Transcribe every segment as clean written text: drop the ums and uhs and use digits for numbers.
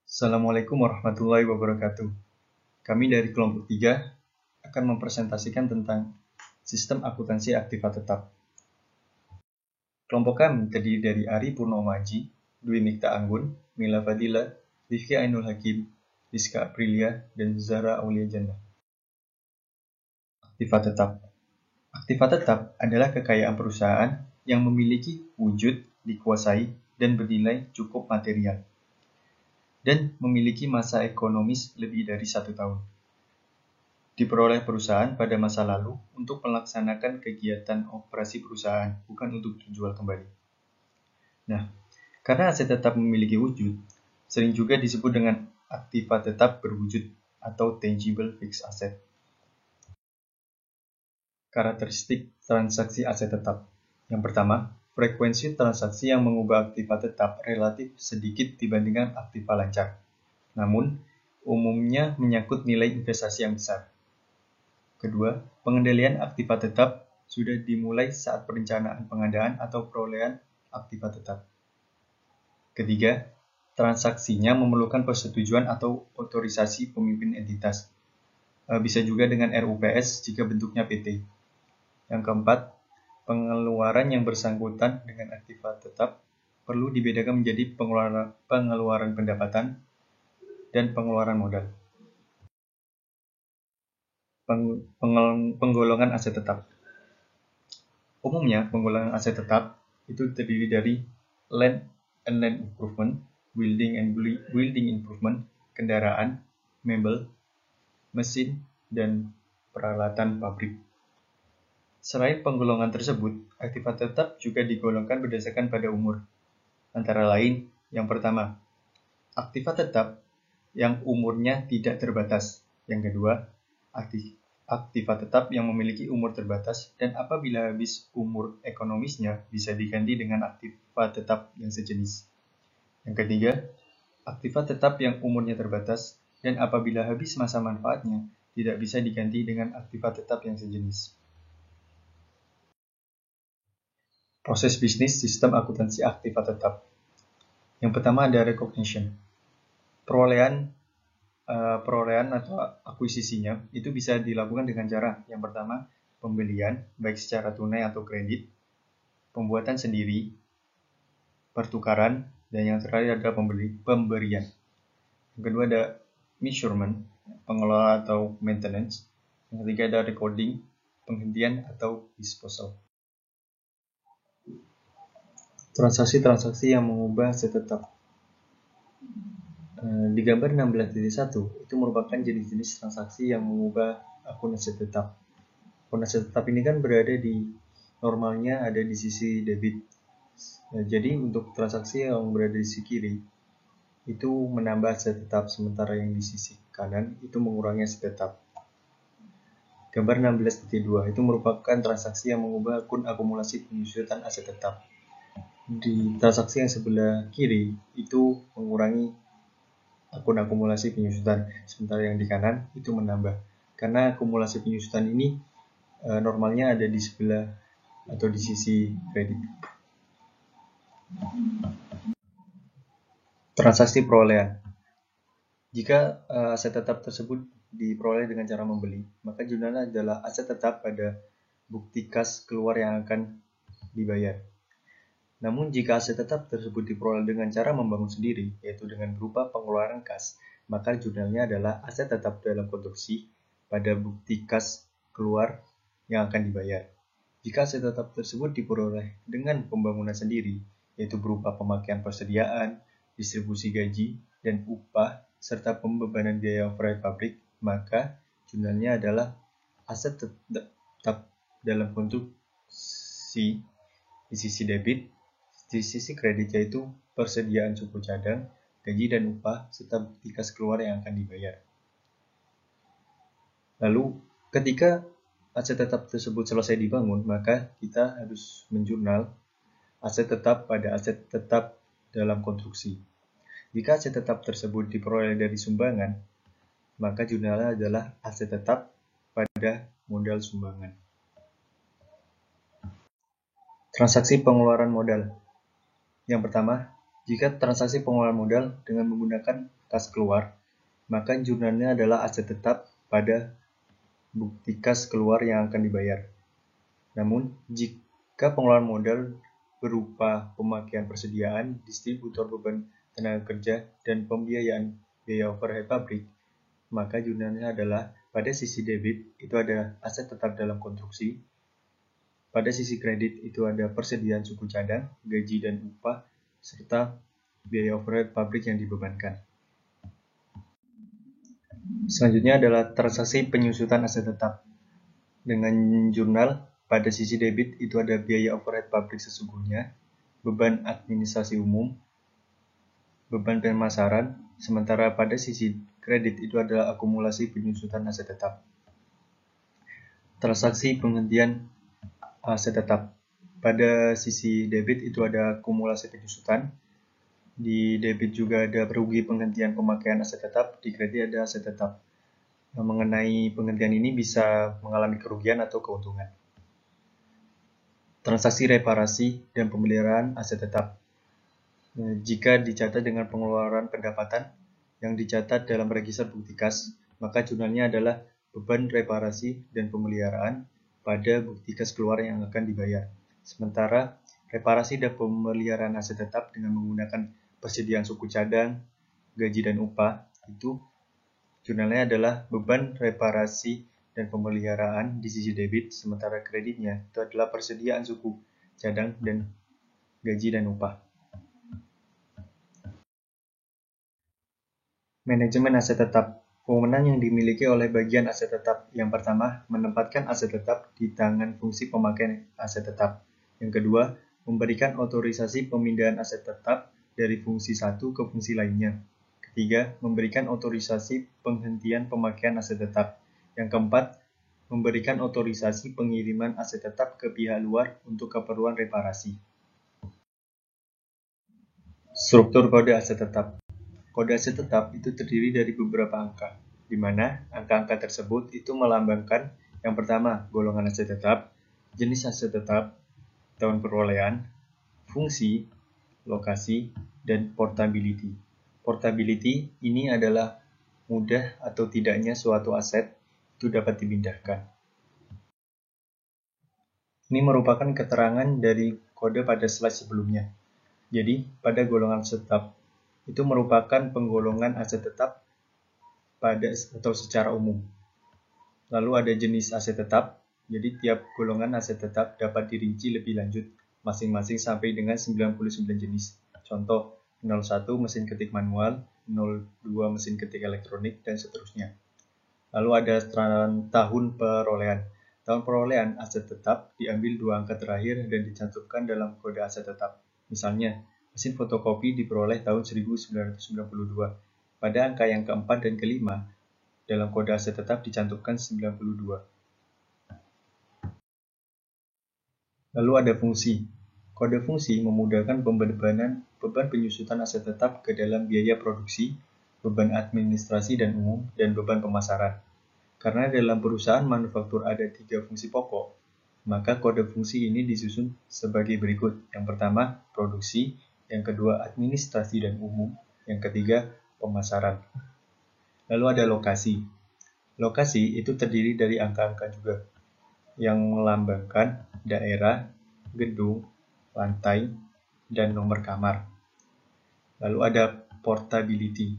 Assalamualaikum warahmatullahi wabarakatuh. Kami dari kelompok 3 akan mempresentasikan tentang sistem akuntansi aktiva tetap. Kelompok kami terdiri dari Ari Purnomaji, Dwi Nikta Anggun, Mila Fadila, Rifki Ainul Hakim, Rizka Aprilia, dan Zahra Aulia Jannah. Aktiva tetap. Aktiva tetap adalah kekayaan perusahaan yang memiliki wujud, dikuasai, dan bernilai cukup material, dan memiliki masa ekonomis lebih dari 1 tahun. Diperoleh perusahaan pada masa lalu untuk melaksanakan kegiatan operasi perusahaan, bukan untuk dijual kembali. Nah, karena aset tetap memiliki wujud, sering juga disebut dengan aktiva tetap berwujud atau tangible fixed asset. Karakteristik transaksi aset tetap. Yang pertama, frekuensi transaksi yang mengubah aktiva tetap relatif sedikit dibandingkan aktiva lancar. Namun, umumnya menyangkut nilai investasi yang besar. Kedua, pengendalian aktiva tetap sudah dimulai saat perencanaan pengadaan atau perolehan aktiva tetap. Ketiga, transaksinya memerlukan persetujuan atau otorisasi pemimpin entitas. Bisa juga dengan RUPS jika bentuknya PT. Yang keempat, pengeluaran yang bersangkutan dengan aktiva tetap perlu dibedakan menjadi pengeluaran pendapatan dan pengeluaran modal. Penggolongan aset tetap. Umumnya, penggolongan aset tetap itu terdiri dari land and land improvement, building improvement, kendaraan, mebel, mesin, dan peralatan pabrik. Selain penggolongan tersebut, aktiva tetap juga digolongkan berdasarkan pada umur. Antara lain, yang pertama, aktiva tetap yang umurnya tidak terbatas. Yang kedua, aktiva tetap yang memiliki umur terbatas dan apabila habis umur ekonomisnya bisa diganti dengan aktiva tetap yang sejenis. Yang ketiga, aktiva tetap yang umurnya terbatas dan apabila habis masa manfaatnya tidak bisa diganti dengan aktiva tetap yang sejenis. Proses bisnis sistem akuntansi aktiva tetap. Yang pertama ada recognition. Perolehan atau akuisisinya itu bisa dilakukan dengan cara yang pertama pembelian baik secara tunai atau kredit, pembuatan sendiri, pertukaran, dan yang terakhir adalah pemberian. Yang kedua ada measurement, pengelola atau maintenance. Yang ketiga ada recording, penghentian atau disposal. Transaksi-transaksi yang mengubah aset tetap. Di gambar 16.1 itu merupakan jenis-jenis transaksi yang mengubah akun aset tetap. Akun aset tetap ini kan berada di normalnya ada di sisi debit. Jadi untuk transaksi yang berada di sisi kiri itu menambah aset tetap, sementara yang di sisi kanan itu mengurangi aset tetap. Gambar 16.2 itu merupakan transaksi yang mengubah akun akumulasi penyusutan aset tetap. Di transaksi yang sebelah kiri itu mengurangi akun akumulasi penyusutan, sementara yang di kanan itu menambah. Karena akumulasi penyusutan ini normalnya ada di sebelah atau di sisi kredit. Transaksi perolehan. Jika aset tetap tersebut diperoleh dengan cara membeli, maka jurnalnya adalah aset tetap pada bukti kas keluar yang akan dibayar. Namun jika aset tetap tersebut diperoleh dengan cara membangun sendiri, yaitu dengan berupa pengeluaran kas, maka jurnalnya adalah aset tetap dalam konstruksi pada bukti kas keluar yang akan dibayar. Jika aset tetap tersebut diperoleh dengan pembangunan sendiri, yaitu berupa pemakaian persediaan, distribusi gaji, dan upah, serta pembebanan biaya overhead pabrik, maka jurnalnya adalah aset tetap dalam konstruksi di sisi debit, di sisi kredit yaitu persediaan suku cadang, gaji dan upah, serta bukti kas keluar yang akan dibayar. Lalu, ketika aset tetap tersebut selesai dibangun, maka kita harus menjurnal aset tetap pada aset tetap dalam konstruksi. Jika aset tetap tersebut diperoleh dari sumbangan, maka jurnalnya adalah aset tetap pada modal sumbangan. Transaksi pengeluaran modal. Yang pertama, Jika transaksi pengeluaran modal dengan menggunakan kas keluar, maka jurnalnya adalah aset tetap pada bukti kas keluar yang akan dibayar. Namun, jika pengeluaran modal berupa pemakaian persediaan, distributor beban tenaga kerja, dan pembiayaan biaya overhead pabrik, maka jurnalnya adalah pada sisi debit itu ada aset tetap dalam konstruksi, pada sisi kredit itu ada persediaan suku cadang, gaji dan upah, serta biaya overhead pabrik yang dibebankan. Selanjutnya adalah transaksi penyusutan aset tetap. Dengan jurnal, pada sisi debit itu ada biaya overhead pabrik sesungguhnya, beban administrasi umum, beban pemasaran, sementara pada sisi kredit itu adalah akumulasi penyusutan aset tetap. Transaksi penghentian aset tetap. Pada sisi debit itu ada akumulasi penyusutan, di debit juga ada rugi penghentian pemakaian aset tetap, di kredit ada aset tetap. Mengenai penghentian ini bisa mengalami kerugian atau keuntungan. Transaksi reparasi dan pemeliharaan aset tetap. Jika dicatat dengan pengeluaran pendapatan yang dicatat dalam register bukti kas, maka jurnalnya adalah beban reparasi dan pemeliharaan pada bukti kas keluar yang akan dibayar. Sementara reparasi dan pemeliharaan aset tetap dengan menggunakan persediaan suku cadang, gaji dan upah, itu jurnalnya adalah beban reparasi dan pemeliharaan di sisi debit, sementara kreditnya itu adalah persediaan suku cadang dan gaji dan upah. Manajemen aset tetap. Wewenang yang dimiliki oleh bagian aset tetap. Yang pertama, menempatkan aset tetap di tangan fungsi pemakaian aset tetap. Yang kedua, memberikan otorisasi pemindahan aset tetap dari fungsi satu ke fungsi lainnya. Ketiga, memberikan otorisasi penghentian pemakaian aset tetap. Yang keempat, memberikan otorisasi pengiriman aset tetap ke pihak luar untuk keperluan reparasi. Struktur kode aset tetap. Kode aset tetap itu terdiri dari beberapa angka, di mana angka-angka tersebut itu melambangkan yang pertama, golongan aset tetap, jenis aset tetap, tahun perolehan, fungsi, lokasi, dan portability. Portability ini adalah mudah atau tidaknya suatu aset itu dapat dipindahkan. Ini merupakan keterangan dari kode pada slide sebelumnya. Jadi, pada golongan aset tetap itu merupakan penggolongan aset tetap pada atau secara umum. Lalu ada jenis aset tetap, jadi tiap golongan aset tetap dapat dirinci lebih lanjut masing-masing sampai dengan 99 jenis. Contoh, 01 mesin ketik manual, 02 mesin ketik elektronik, dan seterusnya. Lalu ada tahun perolehan. Tahun perolehan aset tetap diambil dua angka terakhir dan dicantumkan dalam kode aset tetap. Misalnya, mesin fotokopi diperoleh tahun 1992. Pada angka yang keempat dan kelima, dalam kode aset tetap dicantumkan 92. Lalu ada fungsi. Kode fungsi memudahkan pembebanan beban penyusutan aset tetap ke dalam biaya produksi, beban administrasi dan umum, dan beban pemasaran. Karena dalam perusahaan manufaktur ada 3 fungsi pokok, maka kode fungsi ini disusun sebagai berikut. Yang pertama, produksi, yang kedua, administrasi dan umum, yang ketiga, pemasaran. Lalu ada lokasi. Lokasi itu terdiri dari angka-angka juga, yang melambangkan daerah, gedung, lantai, dan nomor kamar. Lalu ada portability.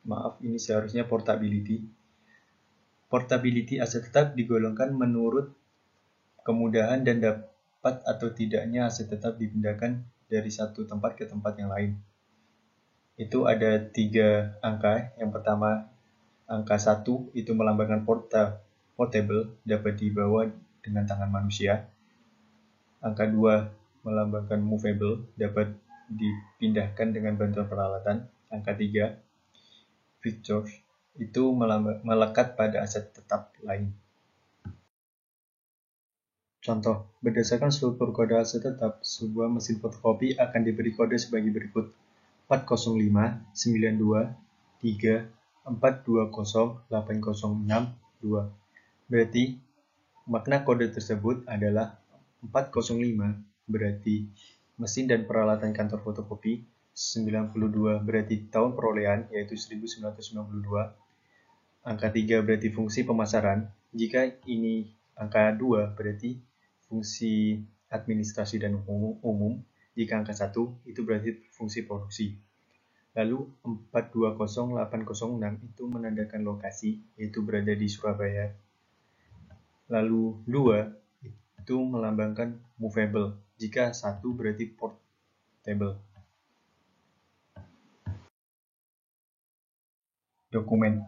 Maaf, ini seharusnya portability. Portability aset tetap digolongkan menurut kemudahan dan dapat atau tidaknya aset tetap dipindahkan dari satu tempat ke tempat yang lain. Itu ada 3 angka. Yang pertama, angka 1 itu melambangkan portable, dapat dibawa dengan tangan manusia. Angka 2 melambangkan movable, dapat dipindahkan dengan bantuan peralatan. Angka 3, features, itu melekat pada aset tetap lain. Contoh, berdasarkan struktur kode aset tetap, sebuah mesin fotokopi akan diberi kode sebagai berikut: 4059234208062. Berarti makna kode tersebut adalah 405 berarti mesin dan peralatan kantor fotokopi, 92 berarti tahun perolehan, yaitu 1992. Angka 3 berarti fungsi pemasaran. Jika ini angka 2 berarti fungsi administrasi dan umum. Jika angka 1 itu berarti fungsi produksi. Lalu 420806 itu menandakan lokasi, yaitu berada di Surabaya. Lalu 2 itu melambangkan movable. Jika 1 berarti portable. Dokumen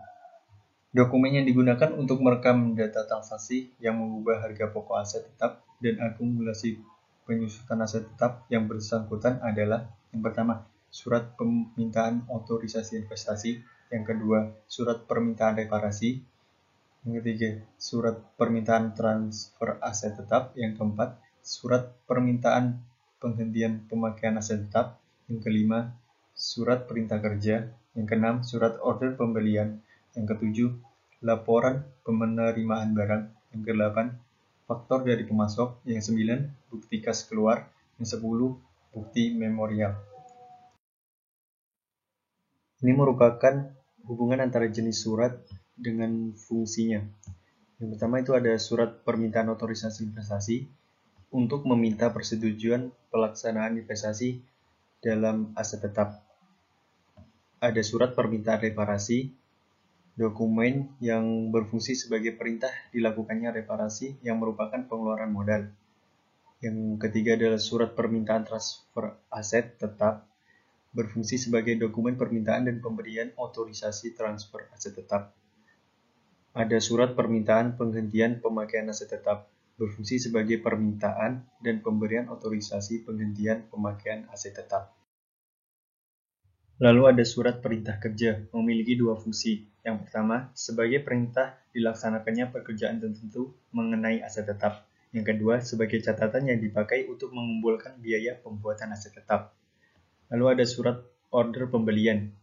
yang digunakan untuk merekam data transaksi yang mengubah harga pokok aset tetap dan akumulasi penyusutan aset tetap yang bersangkutan adalah yang pertama, surat permintaan otorisasi investasi, yang kedua, surat permintaan reparasi, yang ketiga, surat permintaan transfer aset tetap, yang keempat, surat permintaan penghentian pemakaian aset tetap, yang kelima, surat perintah kerja, yang keenam, surat order pembelian, yang ketujuh, laporan penerimaan barang, yang kedelapan, faktor dari pemasok, yang sembilan, bukti kas keluar, yang 10, bukti memorial. Ini merupakan hubungan antara jenis surat dengan fungsinya. Yang pertama itu ada surat permintaan otorisasi investasi untuk meminta persetujuan pelaksanaan investasi dalam aset tetap. Ada surat permintaan reparasi, dokumen yang berfungsi sebagai perintah dilakukannya reparasi yang merupakan pengeluaran modal. Yang ketiga adalah surat permintaan transfer aset tetap, berfungsi sebagai dokumen permintaan dan pemberian otorisasi transfer aset tetap. Ada surat permintaan penghentian pemakaian aset tetap, berfungsi sebagai permintaan dan pemberian otorisasi penghentian pemakaian aset tetap. Lalu ada surat perintah kerja, memiliki dua fungsi. Yang pertama, sebagai perintah dilaksanakannya pekerjaan tertentu mengenai aset tetap. Yang kedua, sebagai catatan yang dipakai untuk mengumpulkan biaya pembuatan aset tetap. Lalu ada surat order pembelian,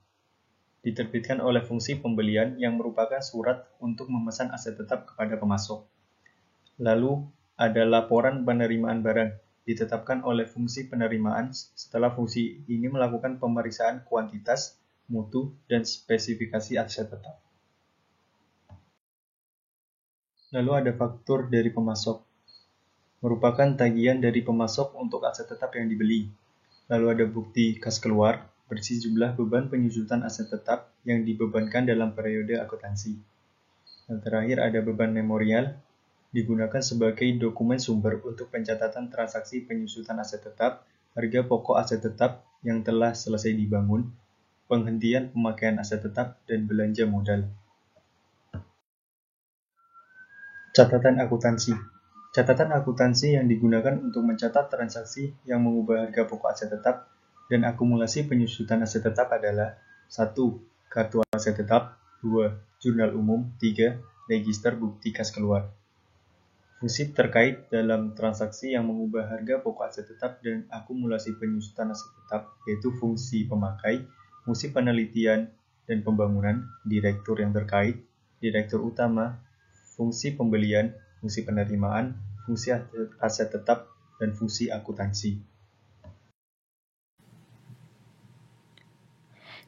diterbitkan oleh fungsi pembelian yang merupakan surat untuk memesan aset tetap kepada pemasok. Lalu ada laporan penerimaan barang, ditetapkan oleh fungsi penerimaan setelah fungsi ini melakukan pemeriksaan kuantitas, mutu, dan spesifikasi aset tetap. Lalu ada faktur dari pemasok, merupakan tagihan dari pemasok untuk aset tetap yang dibeli. Lalu ada bukti kas keluar, berisi jumlah beban penyusutan aset tetap yang dibebankan dalam periode akuntansi. Dan terakhir ada beban memorial, digunakan sebagai dokumen sumber untuk pencatatan transaksi penyusutan aset tetap, harga pokok aset tetap yang telah selesai dibangun, penghentian pemakaian aset tetap, dan belanja modal. Catatan akuntansi. Catatan akuntansi yang digunakan untuk mencatat transaksi yang mengubah harga pokok aset tetap dan akumulasi penyusutan aset tetap adalah 1. Kartu aset tetap, 2. Jurnal umum, 3. Register bukti kas keluar. Fungsi terkait dalam transaksi yang mengubah harga pokok aset tetap dan akumulasi penyusutan aset tetap yaitu fungsi pemakai, fungsi penelitian dan pembangunan, direktur yang terkait, direktur utama, fungsi pembelian, fungsi penerimaan, fungsi aset tetap, dan fungsi akuntansi.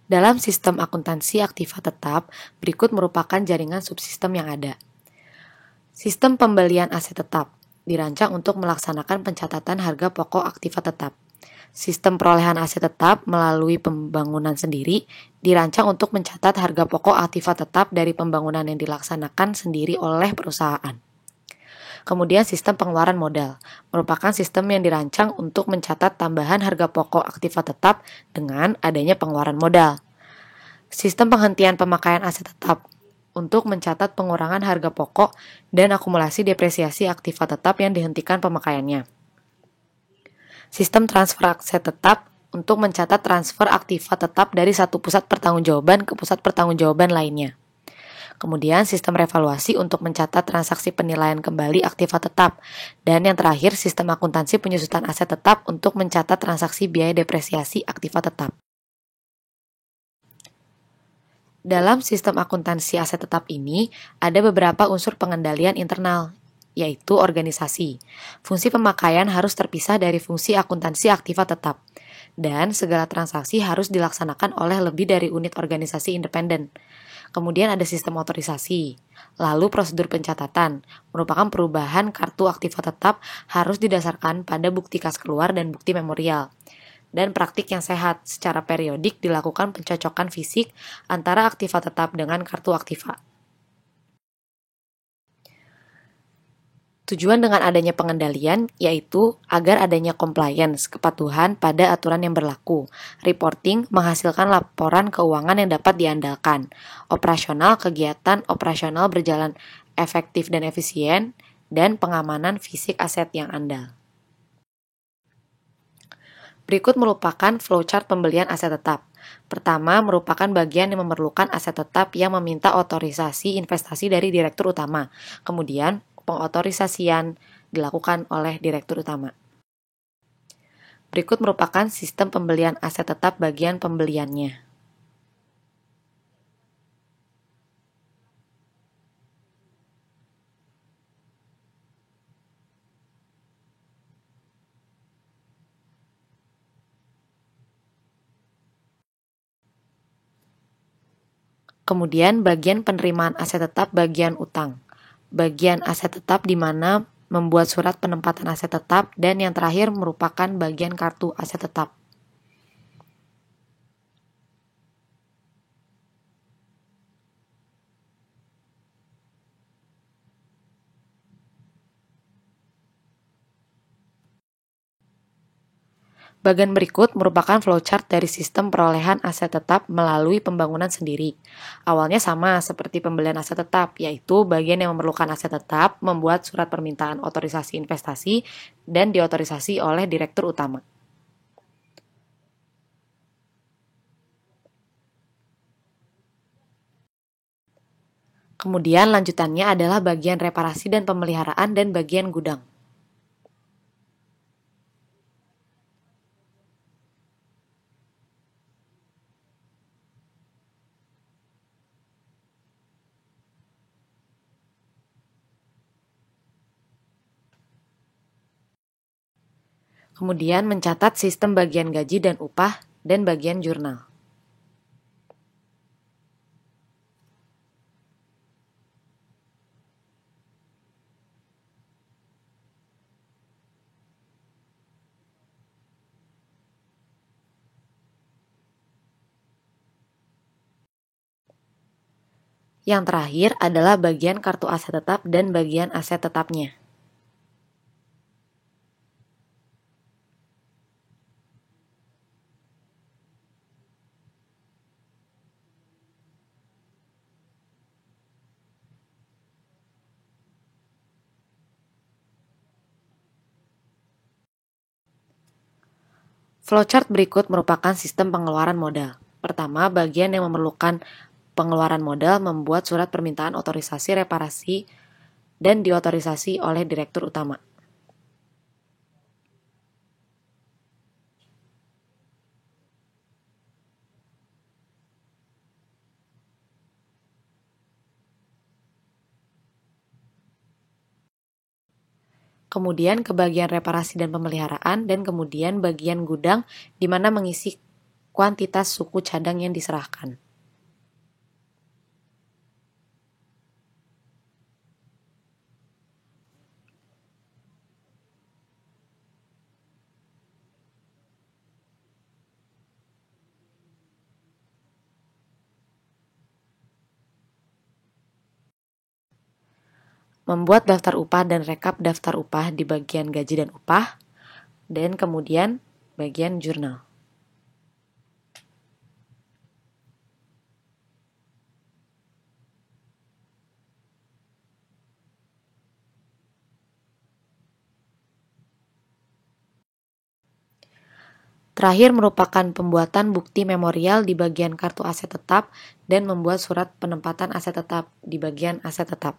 Dalam sistem akuntansi aktiva tetap, berikut merupakan jaringan subsistem yang ada. Sistem pembelian aset tetap dirancang untuk melaksanakan pencatatan harga pokok aktiva tetap. Sistem perolehan aset tetap melalui pembangunan sendiri dirancang untuk mencatat harga pokok aktiva tetap dari pembangunan yang dilaksanakan sendiri oleh perusahaan. Kemudian sistem pengeluaran modal merupakan sistem yang dirancang untuk mencatat tambahan harga pokok aktiva tetap dengan adanya pengeluaran modal. Sistem penghentian pemakaian aset tetap untuk mencatat pengurangan harga pokok dan akumulasi depresiasi aktiva tetap yang dihentikan pemakaiannya. Sistem transfer aset tetap untuk mencatat transfer aktiva tetap dari satu pusat pertanggungjawaban ke pusat pertanggungjawaban lainnya. Kemudian sistem revaluasi untuk mencatat transaksi penilaian kembali aktiva tetap. Dan yang terakhir sistem akuntansi penyusutan aset tetap untuk mencatat transaksi biaya depresiasi aktiva tetap. Dalam sistem akuntansi aset tetap ini ada beberapa unsur pengendalian internal, yaitu organisasi. Fungsi pemakaian harus terpisah dari fungsi akuntansi aktiva tetap. dan segala transaksi harus dilaksanakan oleh lebih dari unit organisasi independen. Kemudian ada sistem otorisasi. Lalu prosedur pencatatan merupakan perubahan kartu aktiva tetap harus didasarkan pada bukti kas keluar dan bukti memorial. Dan praktik yang sehat secara periodik dilakukan pencocokan fisik antara aktiva tetap dengan kartu aktiva. Tujuan dengan adanya pengendalian yaitu agar adanya compliance, kepatuhan pada aturan yang berlaku. Reporting menghasilkan laporan keuangan yang dapat diandalkan. Operasional kegiatan operasional berjalan efektif dan efisien, dan pengamanan fisik aset yang andal. Berikut merupakan flowchart pembelian aset tetap. Pertama, merupakan bagian yang memerlukan aset tetap yang meminta otorisasi investasi dari direktur utama. Kemudian, pengotorisasian dilakukan oleh direktur utama. Berikut merupakan sistem pembelian aset tetap bagian pembeliannya. Kemudian bagian penerimaan aset tetap bagian utang. Bagian aset tetap di mana membuat surat penempatan aset tetap, dan yang terakhir merupakan bagian kartu aset tetap. Bagian berikut merupakan flowchart dari sistem perolehan aset tetap melalui pembangunan sendiri. Awalnya sama seperti pembelian aset tetap, yaitu bagian yang memerlukan aset tetap membuat surat permintaan otorisasi investasi dan diotorisasi oleh direktur utama. Kemudian lanjutannya adalah bagian reparasi dan pemeliharaan dan bagian gudang. Kemudian mencatat sistem bagian gaji dan upah dan bagian jurnal. Yang terakhir adalah bagian kartu aset tetap dan bagian aset tetapnya. Flowchart berikut merupakan sistem pengeluaran modal. Pertama, bagian yang memerlukan pengeluaran modal membuat surat permintaan otorisasi reparasi dan diotorisasi oleh direktur utama. Kemudian ke bagian reparasi dan pemeliharaan, dan kemudian bagian gudang di mana mengisi kuantitas suku cadang yang diserahkan. Membuat daftar upah dan rekap daftar upah di bagian gaji dan upah, dan kemudian bagian jurnal. Terakhir merupakan pembuatan bukti memorial di bagian kartu aset tetap dan membuat surat penempatan aset tetap di bagian aset tetap.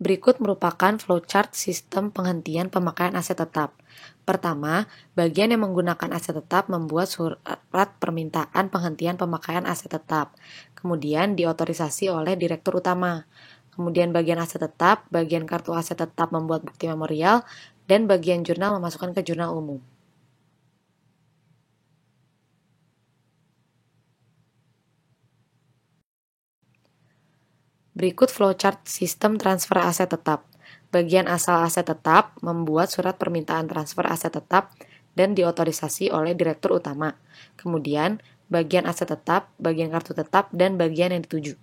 Berikut merupakan flowchart sistem penghentian pemakaian aset tetap. Pertama, bagian yang menggunakan aset tetap membuat surat permintaan penghentian pemakaian aset tetap, kemudian diotorisasi oleh direktur utama. Kemudian bagian aset tetap, bagian kartu aset tetap membuat bukti memorial, dan bagian jurnal memasukkan ke jurnal umum. Berikut flowchart sistem transfer aset tetap. Bagian asal aset tetap membuat surat permintaan transfer aset tetap dan diotorisasi oleh direktur utama. Kemudian, bagian aset tetap, bagian kartu tetap, dan bagian yang dituju.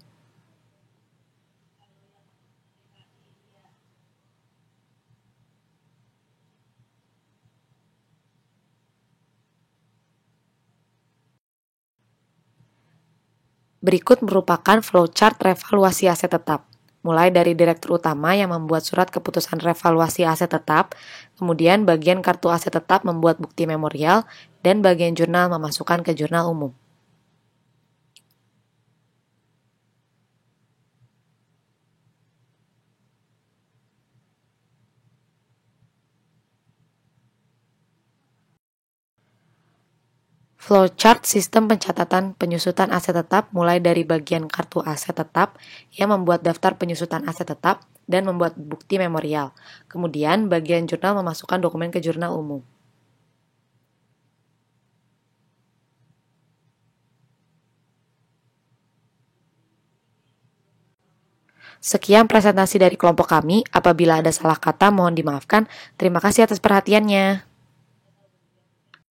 Berikut merupakan flowchart revaluasi aset tetap. Mulai dari direktur utama yang membuat surat keputusan revaluasi aset tetap, kemudian bagian kartu aset tetap membuat bukti memorial, dan bagian jurnal memasukkan ke jurnal umum. Flowchart sistem pencatatan penyusutan aset tetap mulai dari bagian kartu aset tetap yang membuat daftar penyusutan aset tetap dan membuat bukti memorial. Kemudian bagian jurnal memasukkan dokumen ke jurnal umum. Sekian presentasi dari kelompok kami. Apabila ada salah kata mohon dimaafkan. Terima kasih atas perhatiannya.